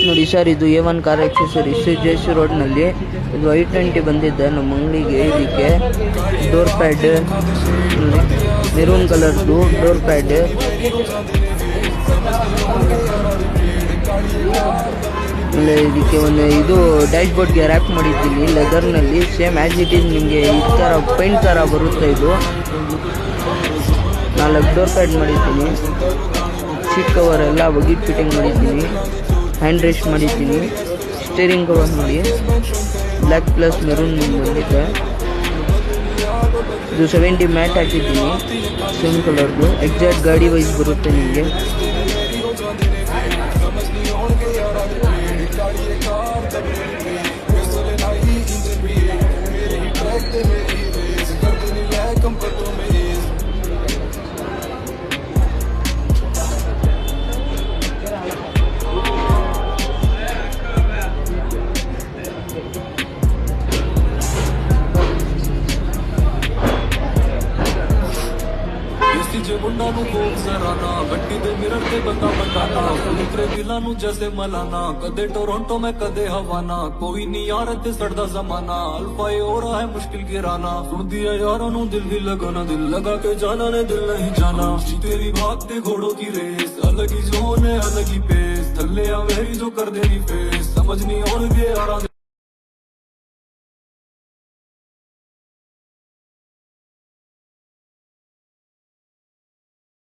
ನೋಡಿ ಸರ್, ಇದು A1 car accessories JC ರೋಡ್ನಲ್ಲಿ. ಇದು i20 ಬಂದಿದ್ದೆ ನಮ್ಮ ಅಂಗಡಿಗೆ. ಇದಕ್ಕೆ ಡೋರ್ ಪ್ಯಾಡ್, ಮೆರೂನ್ ಕಲರ್ದು ಡೋರ್ ಪ್ಯಾಡ್, ಆಮೇಲೆ ಇದಕ್ಕೆ ಒಂದು ಇದು ಡ್ಯಾಶ್ ಬೋರ್ಡ್ಗೆ ರ್ಯಾಪ್ ಮಾಡಿದ್ದೀನಿ ಲೆದರ್ನಲ್ಲಿ. ಸೇಮ್ ಆ್ಯಸ್ ಇಟ್ ಈಸ್ ನಿಮಗೆ ಈ ಥರ ಪೈಂಟ್ ಥರ ಬರುತ್ತೆ. ಇದು 4 ಡೋರ್ ಪ್ಯಾಡ್ ಮಾಡಿದ್ದೀನಿ. ಸೀಟ್ ಕವರ್ ಎಲ್ಲ ಬಗಿಟ್ ಫಿಟ್ಟಿಂಗ್ ಮಾಡಿದ್ದೀನಿ. ಹ್ಯಾಂಡ್ ರೆಸ್ಟ್ ಮಾಡಿದ್ದೀನಿ. ಸ್ಟೇರಿಂಗ್ ಕವರ್ ನೋಡಿ ಬ್ಲ್ಯಾಕ್ ಪ್ಲಸ್ ಮೆರೂನ್ ಬಂದಿದೆ. ಇದು 70 ಮ್ಯಾಟ್ ಹಾಕಿದ್ದೀನಿ ಸೇಮ್ ಕಲರ್ದು. ಎಕ್ಸಾಕ್ಟ್ ಗಾಡಿ ವೈಸ್ ಬರುತ್ತೆ ನಿಮಗೆ. मुंडा नू खूब सराना, गड्डी दे मिरर ते बंदा बंदाना, उतरे दिला नू जैसे मलाना, कदे टोरंटो में कदे हवाना, कोई नहीं यार ते सड़दा जमाना, अल्फा ये हो रहा है मुश्किल गिराना, सुन दिया यारों नू दिल भी लगाना, दिल लगा के जाना ने दिल नहीं जाना, तेरी भागते घोड़ों की रेस, अलग ही जोन है अलग ही पेस, थल्ले आ मेरी जो कर देनी फेस, समझ नहीं और ये यारा